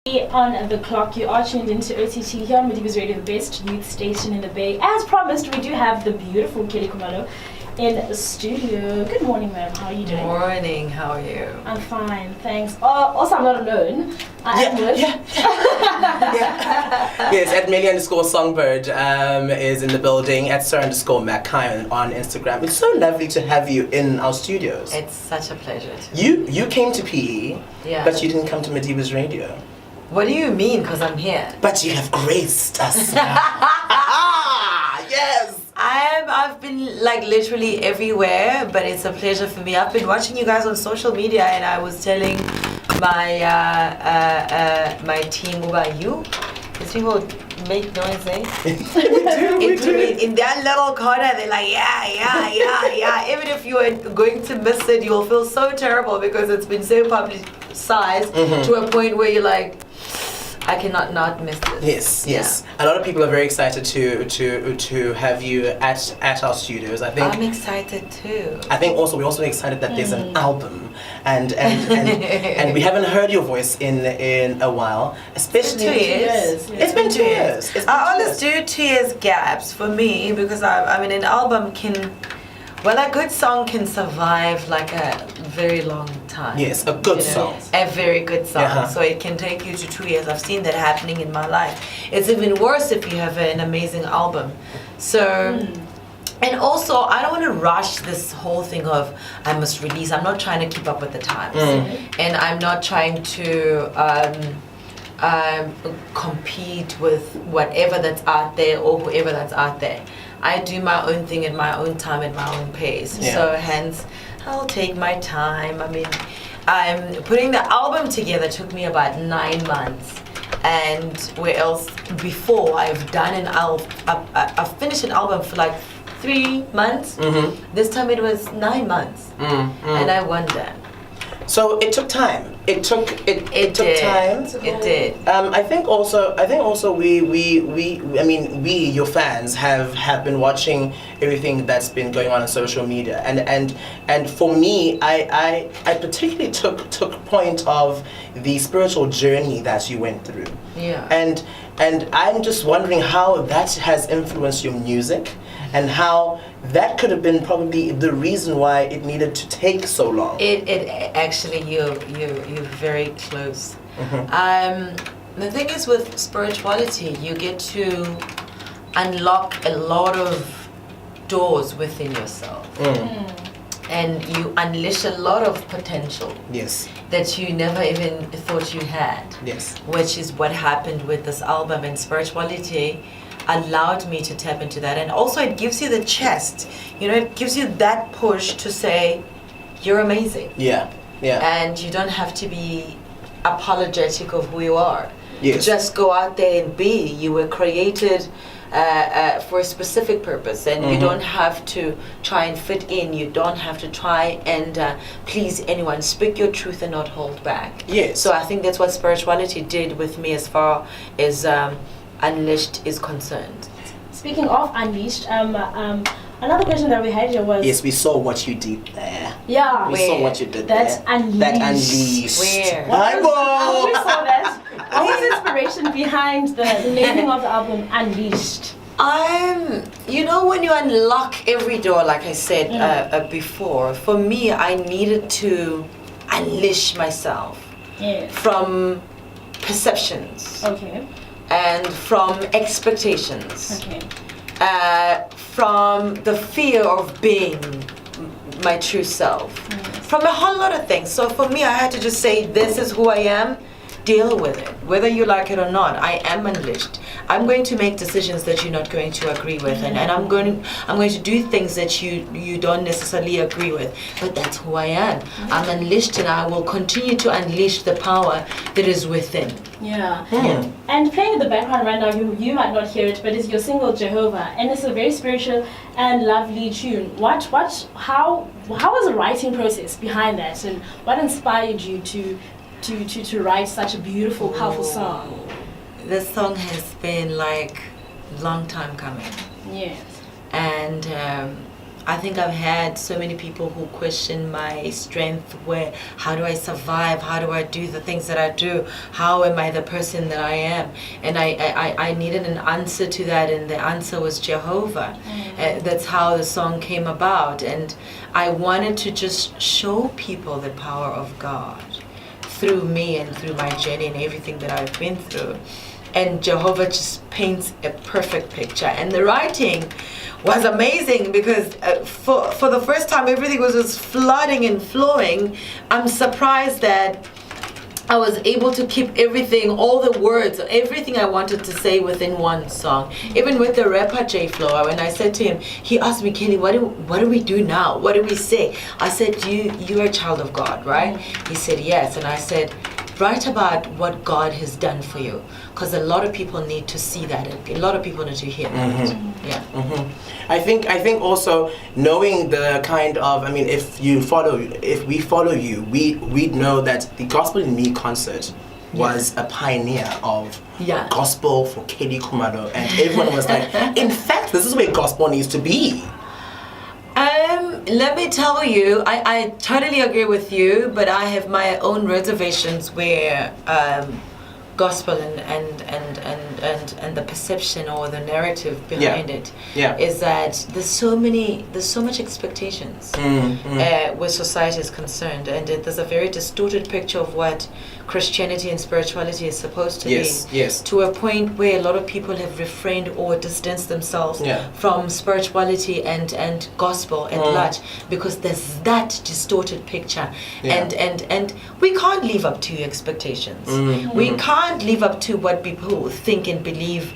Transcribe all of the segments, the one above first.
On the clock, you are tuned into OTT here on Madibaz Radio, the best youth station in the Bay. As promised, we do have the beautiful Khumalo in the studio. Good morning, ma'am. How are you doing? Morning. How are you? I'm fine, thanks. Also, I'm not alone. I am with. Yes, at Meli_Songbird is in the building. At Sir_Makina on Instagram. It's so lovely to have you in our studios. It's such a pleasure. You came to PE, Yeah. but you didn't come to Madibaz Radio. What do you mean? Because I'm here. But you have graced us. Yes. I've been like literally everywhere, but it's a pleasure for me. I've been watching you guys on social media, and I was telling my my team about you. These people make noise, eh? we do. In their little corner, they're like, yeah. Even if you are going to miss it, you'll feel so terrible because it's been so publicized to a point where you're like, I cannot not miss this. Yes. A lot of people are very excited to have you at our studios. I think I'm excited too. I think we're also excited that there's an album, and we haven't heard your voice in a while, especially 2 years. It's been 2 years. I always do 2 years gaps for me because I mean an album a good song can survive like a very long time. Yes, a good song. A very good song. So it can take you to 2 years. I've seen that happening in my life. It's even worse if you have an amazing album. So, and also I don't want to rush this whole thing of I must release. I'm not trying to keep up with the times. And I'm not trying to compete with whatever that's out there or whoever that's out there. I do my own thing at my own time, at my own pace. Yeah. So hence, I'll take my time. I mean, putting the album together took me about 9 months. And where else before I've done an album, I've finished an album for like 3 months. This time it was 9 months. And I wonder. So it took time. It took time. It did. I think also we your fans have been watching everything that's been going on social media, and for me I particularly took point of the spiritual journey that you went through. Yeah. And I'm just wondering how that has influenced your music, and how that could have been probably the reason why it needed to take so long. It actually you're very close. The thing is with spirituality, you get to unlock a lot of doors within yourself. And you unleash a lot of potential. Yes. That you never even thought you had. Yes. Which is what happened with this album, and spirituality allowed me to tap into that. And also it gives you the chest, it gives you that push to say you're amazing. Yeah. And you don't have to be apologetic of who you are. Yes. Just go out there and be. You were created for a specific purpose, and you don't have to try and fit in. You don't have to try and please anyone. Speak your truth and not hold back. Yes. So I think that's what spirituality did with me as far as Unleashed is concerned. Speaking of Unleashed, another question that we had here was... Yes, we saw what you did there. Yeah. We saw what you did That's there. Unleashed. That Unleashed. Where? We saw that. What was the inspiration behind the naming of the album Unleashed? When you unlock every door, like I said before, for me, I needed to unleash myself from perceptions. Okay. And from expectations. Okay. From the fear of being my true self. From a whole lot of things. So for me, I had to just say, this is who I am. Deal with it, whether you like it or not. I am unleashed. I'm going to make decisions that you're not going to agree with, and I'm going to do things that you don't necessarily agree with. But that's who I am. I'm unleashed, and I will continue to unleash the power that is within. Yeah. And playing in the background right now, you might not hear it, but it's your single Jehovah, and it's a very spiritual and lovely tune. How was the writing process behind that, and what inspired you to write such a beautiful, powerful song? This song has been like long time coming. Yes. And I think I've had so many people who question my strength, how do I survive? How do I do the things that I do? How am I the person that I am? And I needed an answer to that, and the answer was Jehovah. That's how the song came about. And I wanted to just show people the power of God through me and through my journey and everything that I've been through. And Jehovah just paints a perfect picture. And the writing was amazing because for the first time everything was just flooding and flowing. I'm surprised that I was able to keep everything, all the words, everything I wanted to say within one song. Even with the rapper J Flow, when I said to him, he asked me, Kelly, what do we do now? What do we say? I said, you're a child of God, right? He said, yes. And I said, write about what God has done for you, because a lot of people need to see that. A lot of people need to hear that. Yeah. I think also knowing the kind of, I mean, if we follow you, we know that the Gospel in Me concert was a pioneer of gospel for Kelly Khumalo, and everyone was like, in fact, this is where gospel needs to be. Let me tell you, I totally agree with you, but I have my own reservations where gospel and the perception or the narrative behind it is that there's so much expectations where society is concerned, and there's a very distorted picture of what Christianity and spirituality is supposed to be, to a point where a lot of people have refrained or distanced themselves from spirituality and gospel at large, because there's that distorted picture, and we can't live up to expectations. We can't live up to what people think and believe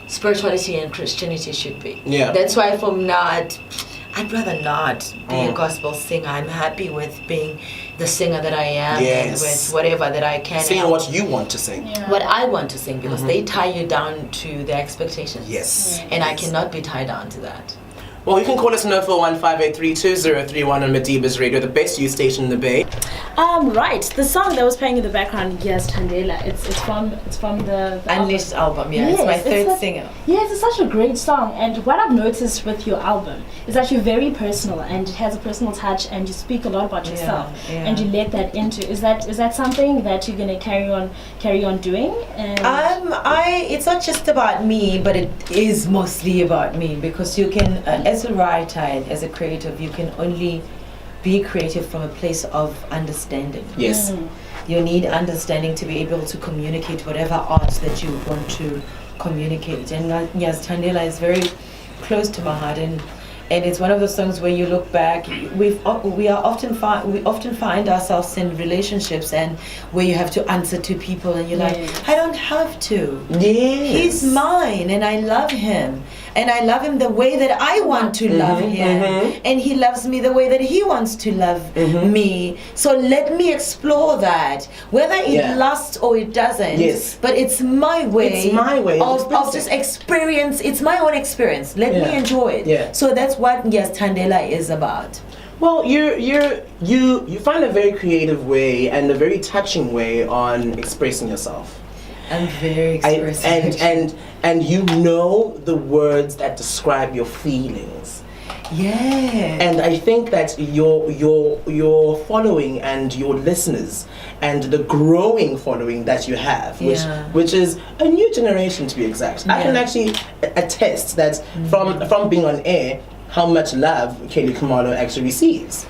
spirituality and Christianity should be. That's why from now I'd rather not be a gospel singer. I'm happy with being the singer that I am, and with whatever that I can. Sing what you want to sing. What I want to sing, because they tie you down to their expectations. And I cannot be tied down to that. Well, you can call us on 041-583-2031 on Madibaz Radio, the best youth station in the Bay. Right. The song that was playing in the background, Yes Thandela, it's from the Unleashed album. It's my third single. Yes, it's such a great song. And what I've noticed with your album is that you're very personal, and it has a personal touch, and you speak a lot about yourself, and you let that into. Is that something that you're gonna carry on doing? And it's not just about me, but it is mostly about me, because you can. As a writer and as a creative, you can only be creative from a place of understanding. You need understanding to be able to communicate whatever art that you want to communicate. And Yes Thandela is very close to my heart, and it's one of those songs where you look back. We often find ourselves in relationships and where you have to answer to people, and you're like, I don't have to. He's mine, and I love him. And I love him the way that I want to love him. And he loves me the way that he wants to love me. So let me explore that. Whether it lasts or it doesn't. But it's my way. It's my way of just experience. It's my own experience. Let me enjoy it. So that's what Yes Thandela is about. Well, you find a very creative way and a very touching way on expressing yourself. I'm very expressive. And you know the words that describe your feelings. And I think that your following and your listeners and the growing following that you have, which is a new generation to be exact. I can actually attest that from being on air, how much love Kelly Khumalo actually receives.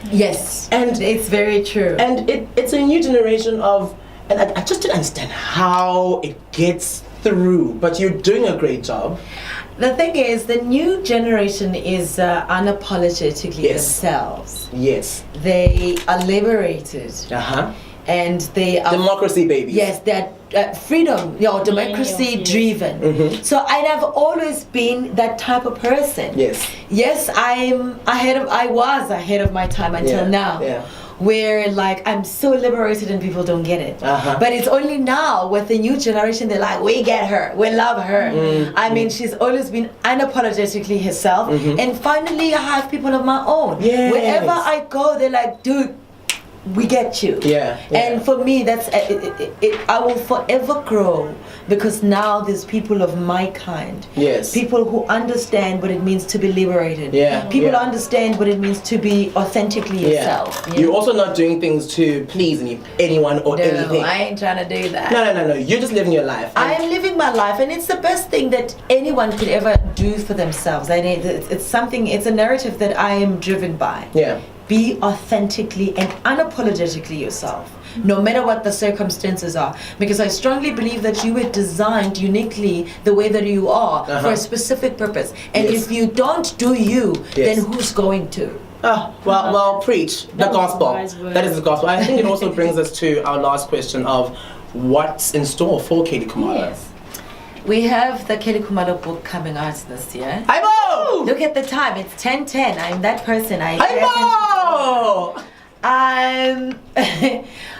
And it's very true. And it's a new generation of. And I just didn't understand how it gets through, but you're doing a great job. The thing is, the new generation is unapologetically themselves. They are liberated. And they are... Democracy babies. They're freedom, democracy driven. So I've always been that type of person. I was ahead of my time until now. Where like I'm so liberated and people don't get it. But it's only now with the new generation they're like, we get her, we love her. I mean, she's always been unapologetically herself, and finally I have people of my own. Wherever I go, they're like, dude, we get you. Yeah. And for me, that's I will forever grow because now there's people of my kind. Yes. People who understand what it means to be liberated. Yeah. People who understand what it means to be authentically yourself. Yeah. You're also not doing things to please anyone or anything. I ain't trying to do that. No. You're just living your life. I am living my life, and it's the best thing that anyone could ever do for themselves. It's a narrative that I am driven by. Yeah. Be authentically and unapologetically yourself, no matter what the circumstances are. Because I strongly believe that you were designed uniquely the way that you are for a specific purpose. And if you don't do you, then who's going to? Well, preach the gospel. That is the gospel. I think it also brings us to our last question of what's in store for Kelly Khumalo. Yes. We have the Kelly Khumalo book coming out this year. Hi-bo! Look at the time, it's 10:10. I'm that person. Hi-bo!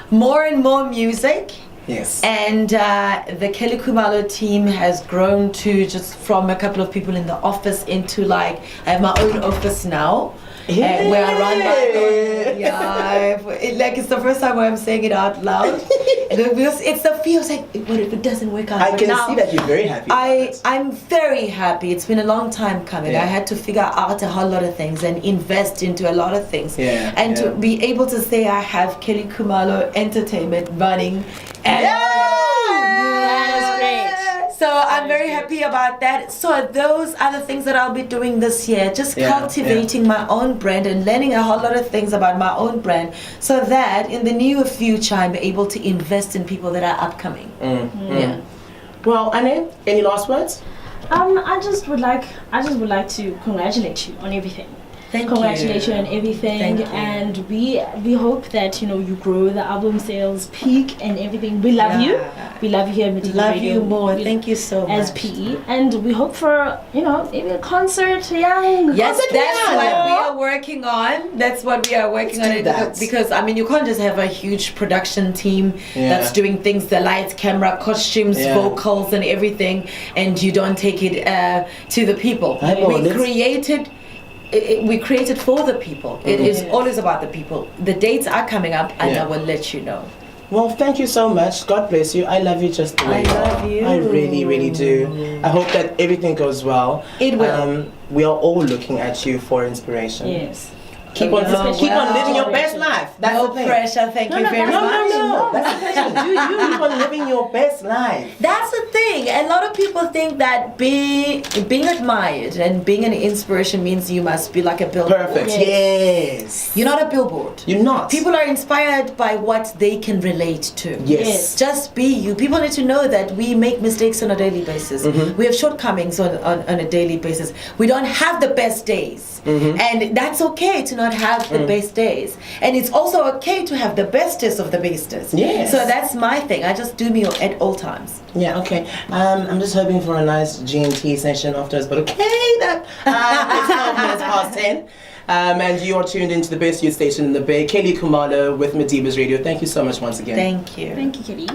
More and more music. Yes. And the Kelly Khumalo team has grown to just from a couple of people in the office into I have my own office now. Yeah. Where I run my own, it's the first time where I'm saying it out loud. Because it's the feels what if it doesn't work out? I can see that you're very happy. I'm very happy. It's been a long time coming. Yeah. I had to figure out a whole lot of things and invest into a lot of things. Yeah. And to be able to say I have Kelly Khumalo Entertainment running. And That's great. so I'm very happy about that. So those are the things that I'll be doing this year. Just cultivating my own brand and learning a whole lot of things about my own brand so that in the near future I'm able to invest in people that are upcoming. Yeah. Well, Anne, any last words? I just would like to congratulate you on everything. Congratulations on everything. Thank you. And we hope that you grow the album sales, peak and everything. We love you. We love you here at Madibaz Love Radio. you more. Thank you so much. As PE, and we hope for maybe a concert. Yes, that's what we are working on. That's what we are working on. Because you can't just have a huge production team that's doing things, the lights, camera, costumes, vocals, and everything, and you don't take it to the people. We created for the people. It is always about the people. The dates are coming up, and I will let you know. Well, thank you so much. God bless you. I love you just the way you are. I love you. I really, really do. I hope that everything goes well. It will. We are all looking at you for inspiration. Yes. Keep on living your best life. That's No the thing. pressure. Thank you very much. No. That's the thing. Do you keep on living your best life? That's the thing. A lot of people think that being admired and being an inspiration means you must be like a billboard. Perfect. Yes. You're not a billboard. You're not. People are inspired by what they can relate to. Yes. Just be you. People need to know that we make mistakes on a daily basis. We have shortcomings on a daily basis. We don't have the best days. And that's okay to not have the best days. And it's also okay to have the bestest of the bestest. Yes. So that's my thing. I just do me at all times. Yeah, okay. I'm just hoping for a nice G&T session afterwards, but okay, it's 12 minutes past 10. And you are tuned into the best youth station in the Bay, Kelly Khumalo with Madibaz Radio. Thank you so much once again. Thank you. Thank you, Kitty.